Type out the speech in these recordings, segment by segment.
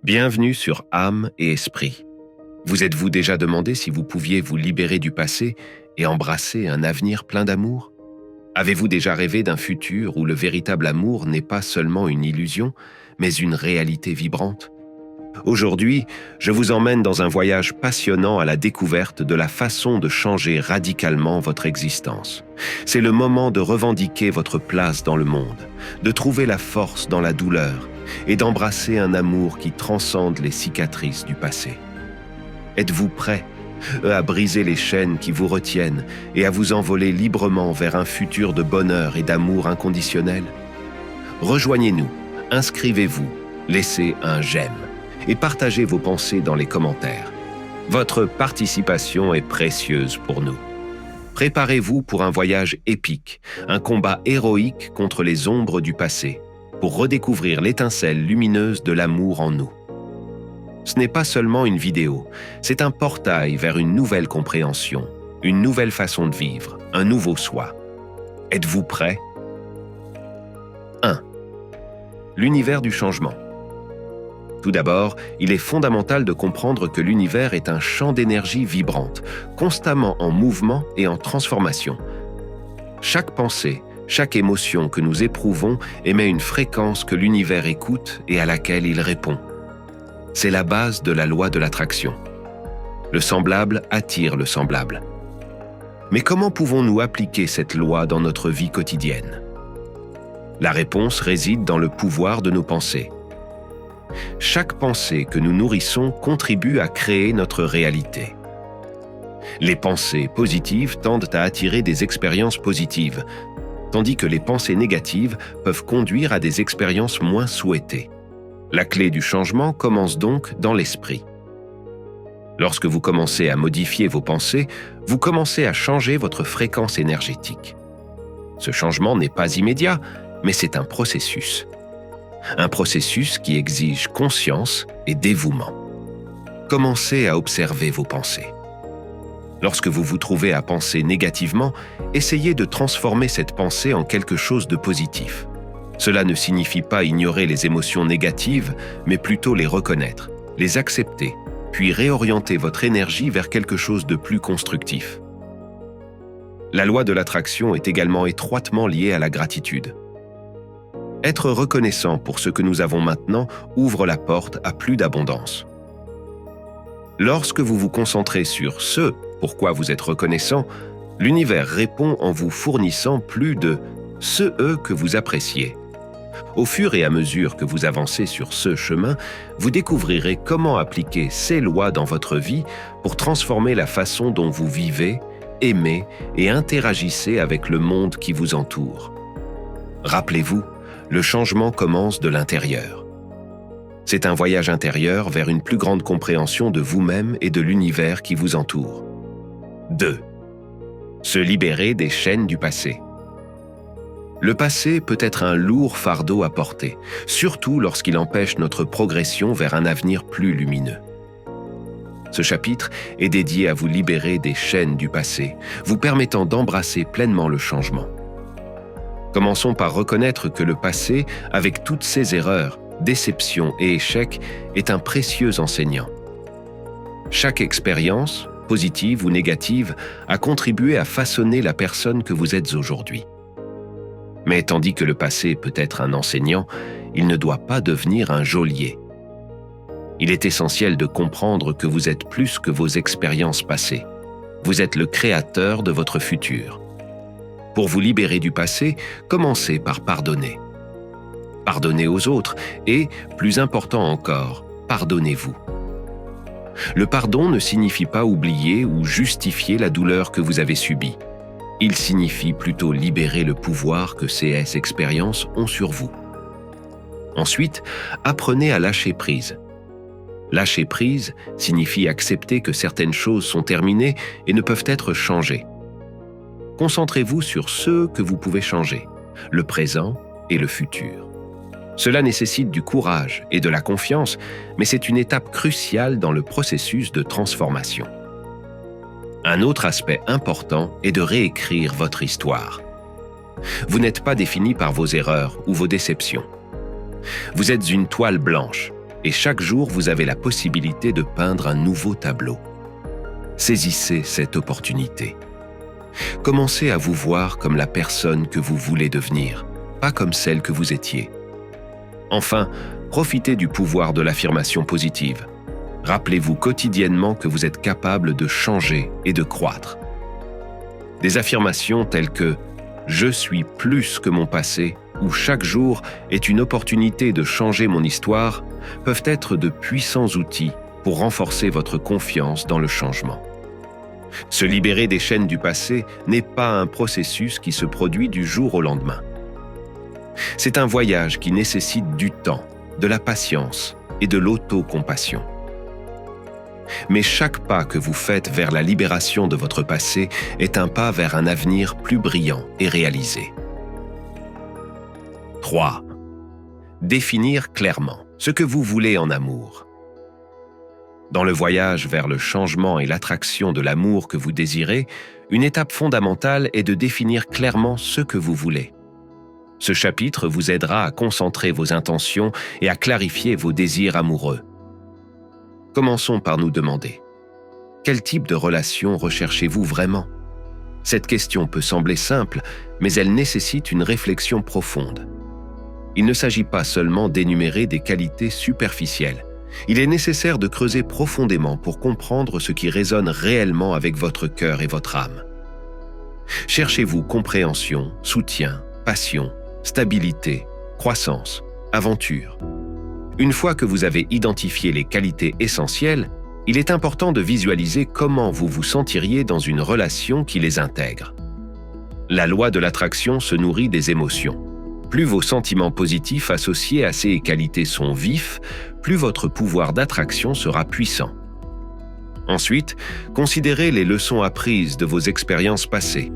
Bienvenue sur Âme et Esprit. Vous êtes-vous déjà demandé si vous pouviez vous libérer du passé et embrasser un avenir plein d'amour? Avez-vous déjà rêvé d'un futur où le véritable amour n'est pas seulement une illusion, mais une réalité vibrante? Aujourd'hui, je vous emmène dans un voyage passionnant à la découverte de la façon de changer radicalement votre existence. C'est le moment de revendiquer votre place dans le monde, de trouver la force dans la douleur et d'embrasser un amour qui transcende les cicatrices du passé. Êtes-vous prêt à briser les chaînes qui vous retiennent et à vous envoler librement vers un futur de bonheur et d'amour inconditionnel? Rejoignez-nous, inscrivez-vous, laissez un j'aime et partagez vos pensées dans les commentaires. Votre participation est précieuse pour nous. Préparez-vous pour un voyage épique, un combat héroïque contre les ombres du passé, pour redécouvrir l'étincelle lumineuse de l'amour en nous. Ce n'est pas seulement une vidéo, c'est un portail vers une nouvelle compréhension, une nouvelle façon de vivre, un nouveau soi. Êtes-vous prêts? 1. L'univers du changement. Tout d'abord, il est fondamental de comprendre que l'univers est un champ d'énergie vibrante, constamment en mouvement et en transformation. Chaque pensée, chaque émotion que nous éprouvons émet une fréquence que l'univers écoute et à laquelle il répond. C'est la base de la loi de l'attraction. Le semblable attire le semblable. Mais comment pouvons-nous appliquer cette loi dans notre vie quotidienne? La réponse réside dans le pouvoir de nos pensées. Chaque pensée que nous nourrissons contribue à créer notre réalité. Les pensées positives tendent à attirer des expériences positives, tandis que les pensées négatives peuvent conduire à des expériences moins souhaitées. La clé du changement commence donc dans l'esprit. Lorsque vous commencez à modifier vos pensées, vous commencez à changer votre fréquence énergétique. Ce changement n'est pas immédiat, mais c'est un processus. Un processus qui exige conscience et dévouement. Commencez à observer vos pensées. Lorsque vous vous trouvez à penser négativement, essayez de transformer cette pensée en quelque chose de positif. Cela ne signifie pas ignorer les émotions négatives, mais plutôt les reconnaître, les accepter, puis réorienter votre énergie vers quelque chose de plus constructif. La loi de l'attraction est également étroitement liée à la gratitude. Être reconnaissant pour ce que nous avons maintenant ouvre la porte à plus d'abondance. Lorsque vous vous concentrez sur ce pourquoi vous êtes reconnaissant, l'univers répond en vous fournissant plus de ce que vous appréciez. Au fur et à mesure que vous avancez sur ce chemin, vous découvrirez comment appliquer ces lois dans votre vie pour transformer la façon dont vous vivez, aimez et interagissez avec le monde qui vous entoure. Rappelez-vous, le changement commence de l'intérieur. C'est un voyage intérieur vers une plus grande compréhension de vous-même et de l'univers qui vous entoure. 2. Se libérer des chaînes du passé. Le passé peut être un lourd fardeau à porter, surtout lorsqu'il empêche notre progression vers un avenir plus lumineux. Ce chapitre est dédié à vous libérer des chaînes du passé, vous permettant d'embrasser pleinement le changement. Commençons par reconnaître que le passé, avec toutes ses erreurs, déceptions et échecs, est un précieux enseignant. Chaque expérience, positive ou négative, a contribué à façonner la personne que vous êtes aujourd'hui. Mais tandis que le passé peut être un enseignant, il ne doit pas devenir un geôlier. Il est essentiel de comprendre que vous êtes plus que vos expériences passées. Vous êtes le créateur de votre futur. Pour vous libérer du passé, commencez par pardonner. Pardonnez aux autres et, plus important encore, pardonnez-vous. Le pardon ne signifie pas oublier ou justifier la douleur que vous avez subie. Il signifie plutôt libérer le pouvoir que ces expériences ont sur vous. Ensuite, apprenez à lâcher prise. Lâcher prise signifie accepter que certaines choses sont terminées et ne peuvent être changées. Concentrez-vous sur ce que vous pouvez changer, le présent et le futur. Cela nécessite du courage et de la confiance, mais c'est une étape cruciale dans le processus de transformation. Un autre aspect important est de réécrire votre histoire. Vous n'êtes pas défini par vos erreurs ou vos déceptions. Vous êtes une toile blanche et chaque jour vous avez la possibilité de peindre un nouveau tableau. Saisissez cette opportunité. Commencez à vous voir comme la personne que vous voulez devenir, pas comme celle que vous étiez. Enfin, profitez du pouvoir de l'affirmation positive. Rappelez-vous quotidiennement que vous êtes capable de changer et de croître. Des affirmations telles que « Je suis plus que mon passé » ou « Chaque jour est une opportunité de changer mon histoire » peuvent être de puissants outils pour renforcer votre confiance dans le changement. Se libérer des chaînes du passé n'est pas un processus qui se produit du jour au lendemain. C'est un voyage qui nécessite du temps, de la patience et de l'autocompassion. Mais chaque pas que vous faites vers la libération de votre passé est un pas vers un avenir plus brillant et réalisé. 3. Définir clairement ce que vous voulez en amour. Dans le voyage vers le changement et l'attraction de l'amour que vous désirez, une étape fondamentale est de définir clairement ce que vous voulez. Ce chapitre vous aidera à concentrer vos intentions et à clarifier vos désirs amoureux. Commençons par nous demander « Quel type de relation recherchez-vous vraiment ?» Cette question peut sembler simple, mais elle nécessite une réflexion profonde. Il ne s'agit pas seulement d'énumérer des qualités superficielles. Il est nécessaire de creuser profondément pour comprendre ce qui résonne réellement avec votre cœur et votre âme. Cherchez-vous compréhension, soutien, passion, stabilité, croissance, aventure. Une fois que vous avez identifié les qualités essentielles, il est important de visualiser comment vous vous sentiriez dans une relation qui les intègre. La loi de l'attraction se nourrit des émotions. Plus vos sentiments positifs associés à ces qualités sont vifs, plus votre pouvoir d'attraction sera puissant. Ensuite, considérez les leçons apprises de vos expériences passées.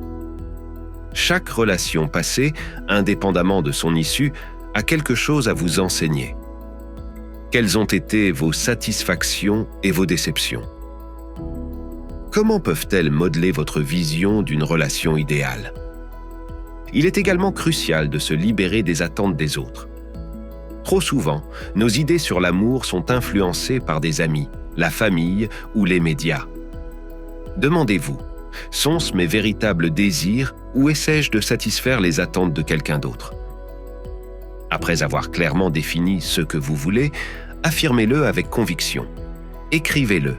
Chaque relation passée, indépendamment de son issue, a quelque chose à vous enseigner. Quelles ont été vos satisfactions et vos déceptions? Comment peuvent-elles modeler votre vision d'une relation idéale? Il est également crucial de se libérer des attentes des autres. Trop souvent, nos idées sur l'amour sont influencées par des amis, la famille ou les médias. Demandez-vous, sont-ce mes véritables désirs ou essaie-je de satisfaire les attentes de quelqu'un d'autre? Après avoir clairement défini ce que vous voulez, affirmez-le avec conviction. Écrivez-le,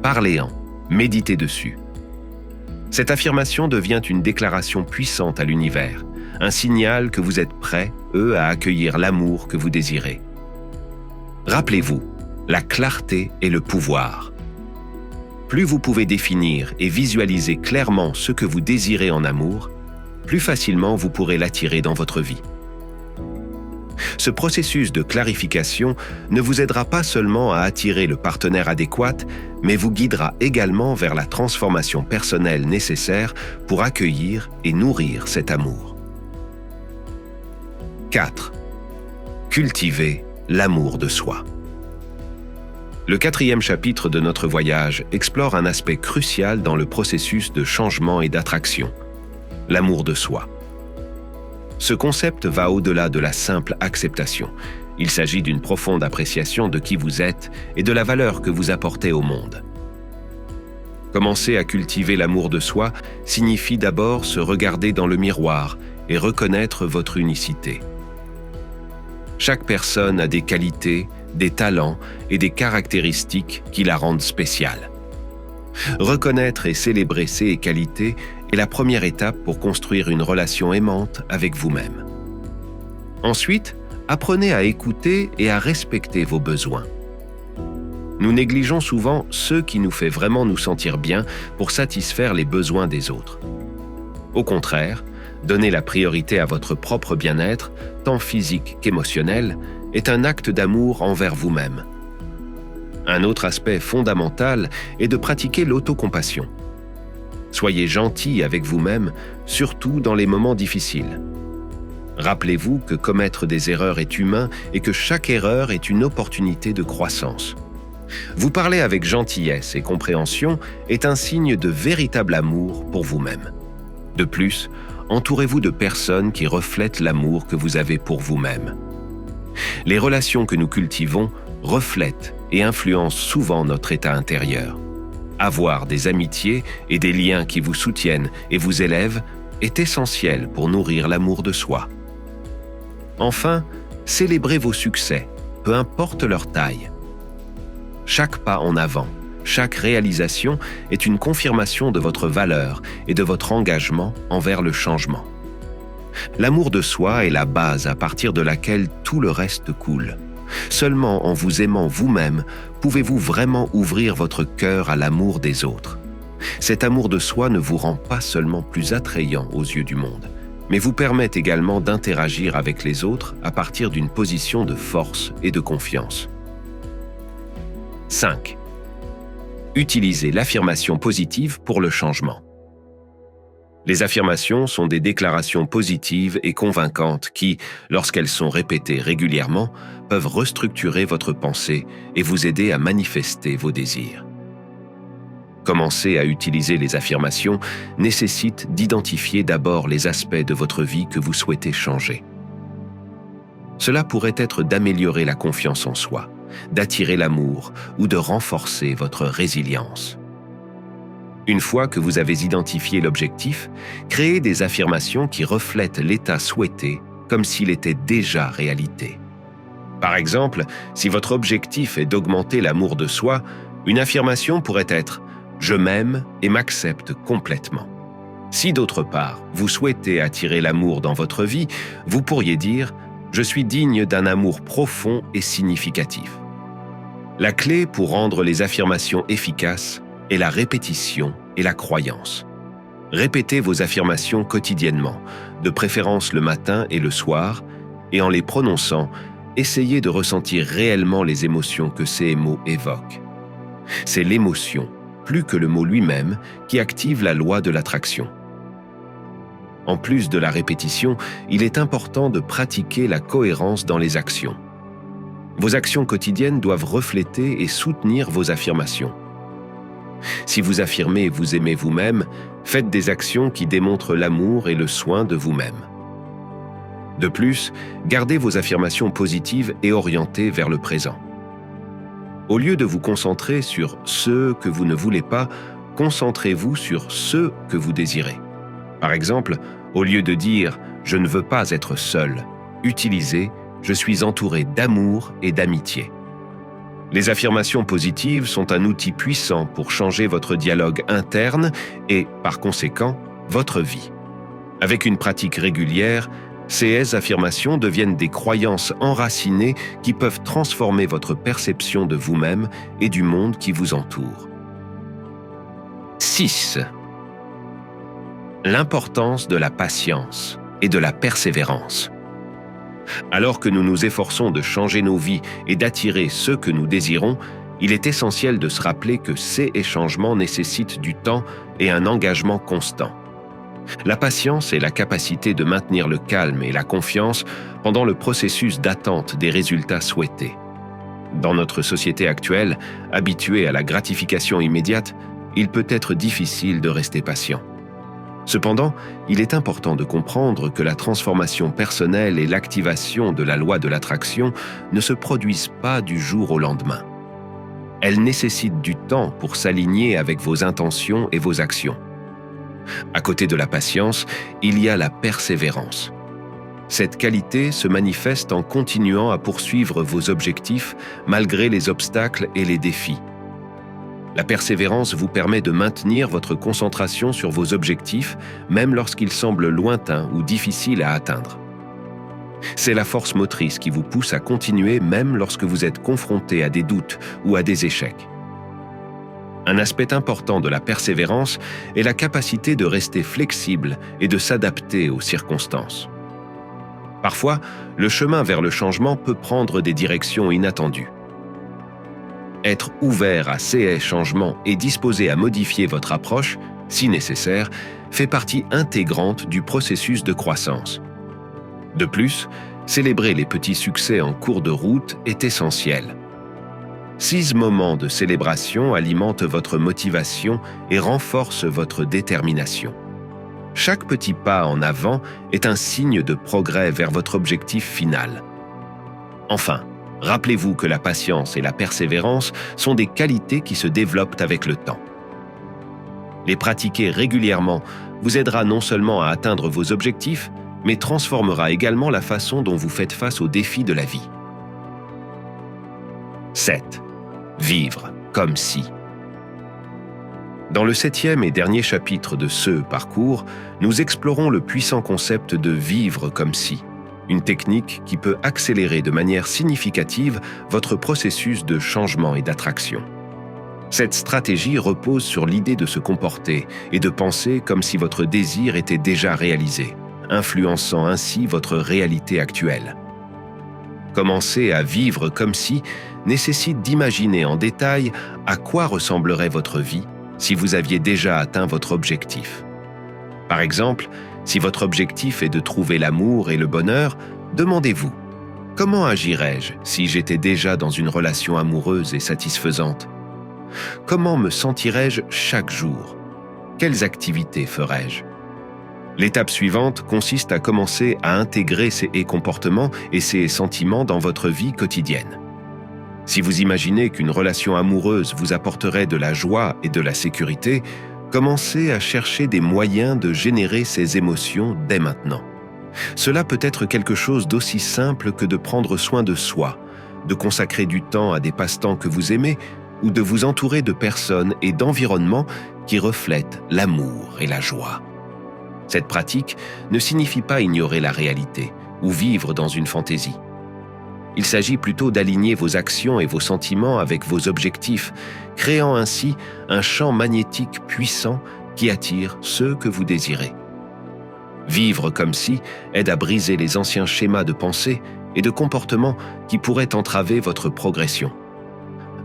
parlez-en, méditez dessus. Cette affirmation devient une déclaration puissante à l'univers, un signal que vous êtes prêts, à accueillir l'amour que vous désirez. Rappelez-vous, la clarté est le pouvoir. Plus vous pouvez définir et visualiser clairement ce que vous désirez en amour, plus facilement vous pourrez l'attirer dans votre vie. Ce processus de clarification ne vous aidera pas seulement à attirer le partenaire adéquat, mais vous guidera également vers la transformation personnelle nécessaire pour accueillir et nourrir cet amour. 4. Cultiver l'amour de soi. Le 4e chapitre de notre voyage explore un aspect crucial dans le processus de changement et d'attraction, l'amour de soi. Ce concept va au-delà de la simple acceptation. Il s'agit d'une profonde appréciation de qui vous êtes et de la valeur que vous apportez au monde. Commencer à cultiver l'amour de soi signifie d'abord se regarder dans le miroir et reconnaître votre unicité. Chaque personne a des qualités, des talents et des caractéristiques qui la rendent spéciale. Reconnaître et célébrer ces qualités est la première étape pour construire une relation aimante avec vous-même. Ensuite, apprenez à écouter et à respecter vos besoins. Nous négligeons souvent ce qui nous fait vraiment nous sentir bien pour satisfaire les besoins des autres. Au contraire, donner la priorité à votre propre bien-être, tant physique qu'émotionnel, est un acte d'amour envers vous-même. Un autre aspect fondamental est de pratiquer l'autocompassion. Soyez gentil avec vous-même, surtout dans les moments difficiles. Rappelez-vous que commettre des erreurs est humain et que chaque erreur est une opportunité de croissance. Vous parler avec gentillesse et compréhension est un signe de véritable amour pour vous-même. De plus, entourez-vous de personnes qui reflètent l'amour que vous avez pour vous-même. Les relations que nous cultivons reflètent et influencent souvent notre état intérieur. Avoir des amitiés et des liens qui vous soutiennent et vous élèvent est essentiel pour nourrir l'amour de soi. Enfin, célébrez vos succès, peu importe leur taille. Chaque pas en avant, chaque réalisation est une confirmation de votre valeur et de votre engagement envers le changement. L'amour de soi est la base à partir de laquelle tout le reste coule. Seulement en vous aimant vous-même, pouvez-vous vraiment ouvrir votre cœur à l'amour des autres. Cet amour de soi ne vous rend pas seulement plus attrayant aux yeux du monde, mais vous permet également d'interagir avec les autres à partir d'une position de force et de confiance. 5. Utilisez l'affirmation positive pour le changement. Les affirmations sont des déclarations positives et convaincantes qui, lorsqu'elles sont répétées régulièrement, peuvent restructurer votre pensée et vous aider à manifester vos désirs. Commencer à utiliser les affirmations nécessite d'identifier d'abord les aspects de votre vie que vous souhaitez changer. Cela pourrait être d'améliorer la confiance en soi, d'attirer l'amour ou de renforcer votre résilience. Une fois que vous avez identifié l'objectif, créez des affirmations qui reflètent l'état souhaité comme s'il était déjà réalité. Par exemple, si votre objectif est d'augmenter l'amour de soi, une affirmation pourrait être « Je m'aime et m'accepte complètement ». Si d'autre part, vous souhaitez attirer l'amour dans votre vie, vous pourriez dire « Je suis digne d'un amour profond et significatif ». La clé pour rendre les affirmations efficaces est la répétition et la croyance. Répétez vos affirmations quotidiennement, de préférence le matin et le soir, et en les prononçant, essayez de ressentir réellement les émotions que ces mots évoquent. C'est l'émotion, plus que le mot lui-même, qui active la loi de l'attraction. En plus de la répétition, il est important de pratiquer la cohérence dans les actions. Vos actions quotidiennes doivent refléter et soutenir vos affirmations. Si vous affirmez vous aimer vous-même, faites des actions qui démontrent l'amour et le soin de vous-même. De plus, gardez vos affirmations positives et orientées vers le présent. Au lieu de vous concentrer sur ce que vous ne voulez pas, concentrez-vous sur ce que vous désirez. Par exemple, au lieu de dire « je ne veux pas être seul », utilisez « je suis entouré d'amour et d'amitié ». Les affirmations positives sont un outil puissant pour changer votre dialogue interne et, par conséquent, votre vie. Avec une pratique régulière, ces affirmations deviennent des croyances enracinées qui peuvent transformer votre perception de vous-même et du monde qui vous entoure. 6. L'importance de la patience et de la persévérance. Alors que nous nous efforçons de changer nos vies et d'attirer ceux que nous désirons, il est essentiel de se rappeler que ces changements nécessitent du temps et un engagement constant. La patience est la capacité de maintenir le calme et la confiance pendant le processus d'attente des résultats souhaités. Dans notre société actuelle, habituée à la gratification immédiate, il peut être difficile de rester patient. Cependant, il est important de comprendre que la transformation personnelle et l'activation de la loi de l'attraction ne se produisent pas du jour au lendemain. Elles nécessitent du temps pour s'aligner avec vos intentions et vos actions. À côté de la patience, il y a la persévérance. Cette qualité se manifeste en continuant à poursuivre vos objectifs malgré les obstacles et les défis. La persévérance vous permet de maintenir votre concentration sur vos objectifs, même lorsqu'ils semblent lointains ou difficiles à atteindre. C'est la force motrice qui vous pousse à continuer même lorsque vous êtes confronté à des doutes ou à des échecs. Un aspect important de la persévérance est la capacité de rester flexible et de s'adapter aux circonstances. Parfois, le chemin vers le changement peut prendre des directions inattendues. Être ouvert à ces changements et disposé à modifier votre approche, si nécessaire, fait partie intégrante du processus de croissance. De plus, célébrer les petits succès en cours de route est essentiel. 6 moments de célébration alimentent votre motivation et renforcent votre détermination. Chaque petit pas en avant est un signe de progrès vers votre objectif final. Enfin, Rappelez-vous que la patience et la persévérance sont des qualités qui se développent avec le temps. Les pratiquer régulièrement vous aidera non seulement à atteindre vos objectifs, mais transformera également la façon dont vous faites face aux défis de la vie. 7. Vivre comme si. Dans le 7e et dernier chapitre de ce parcours, nous explorons le puissant concept de vivre comme si, une technique qui peut accélérer de manière significative votre processus de changement et d'attraction. Cette stratégie repose sur l'idée de se comporter et de penser comme si votre désir était déjà réalisé, influençant ainsi votre réalité actuelle. Commencer à vivre comme si nécessite d'imaginer en détail à quoi ressemblerait votre vie si vous aviez déjà atteint votre objectif. Par exemple, si votre objectif est de trouver l'amour et le bonheur, demandez-vous « Comment agirais-je si j'étais déjà dans une relation amoureuse et satisfaisante ? Comment me sentirais-je chaque jour ? Quelles activités ferais-je » L'étape suivante consiste à commencer à intégrer ces comportements et ces sentiments dans votre vie quotidienne. Si vous imaginez qu'une relation amoureuse vous apporterait de la joie et de la sécurité, commencez à chercher des moyens de générer ces émotions dès maintenant. Cela peut être quelque chose d'aussi simple que de prendre soin de soi, de consacrer du temps à des passe-temps que vous aimez ou de vous entourer de personnes et d'environnements qui reflètent l'amour et la joie. Cette pratique ne signifie pas ignorer la réalité ou vivre dans une fantaisie. Il s'agit plutôt d'aligner vos actions et vos sentiments avec vos objectifs, créant ainsi un champ magnétique puissant qui attire ceux que vous désirez. Vivre comme si aide à briser les anciens schémas de pensée et de comportement qui pourraient entraver votre progression.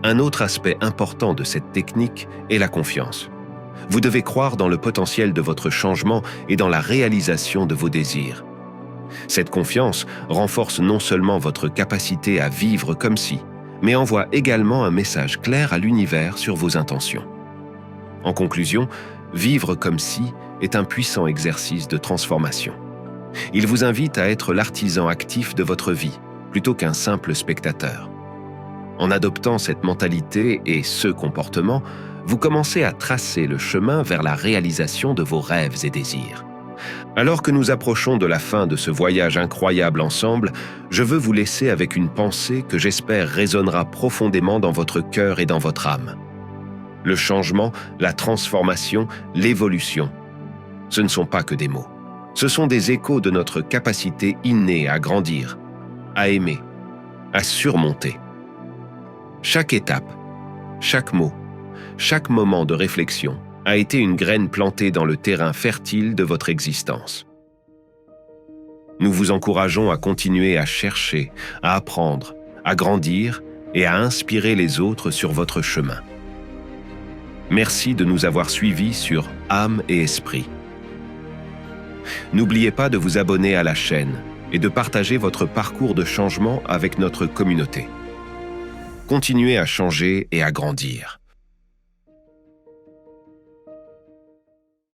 Un autre aspect important de cette technique est la confiance. Vous devez croire dans le potentiel de votre changement et dans la réalisation de vos désirs. Cette confiance renforce non seulement votre capacité à vivre comme si, mais envoie également un message clair à l'univers sur vos intentions. En conclusion, vivre comme si est un puissant exercice de transformation. Il vous invite à être l'artisan actif de votre vie, plutôt qu'un simple spectateur. En adoptant cette mentalité et ce comportement, vous commencez à tracer le chemin vers la réalisation de vos rêves et désirs. Alors que nous approchons de la fin de ce voyage incroyable ensemble, je veux vous laisser avec une pensée que j'espère résonnera profondément dans votre cœur et dans votre âme. Le changement, la transformation, l'évolution, ce ne sont pas que des mots. Ce sont des échos de notre capacité innée à grandir, à aimer, à surmonter. Chaque étape, chaque mot, chaque moment de réflexion a été une graine plantée dans le terrain fertile de votre existence. Nous vous encourageons à continuer à chercher, à apprendre, à grandir et à inspirer les autres sur votre chemin. Merci de nous avoir suivis sur Âme et Esprit. N'oubliez pas de vous abonner à la chaîne et de partager votre parcours de changement avec notre communauté. Continuez à changer et à grandir.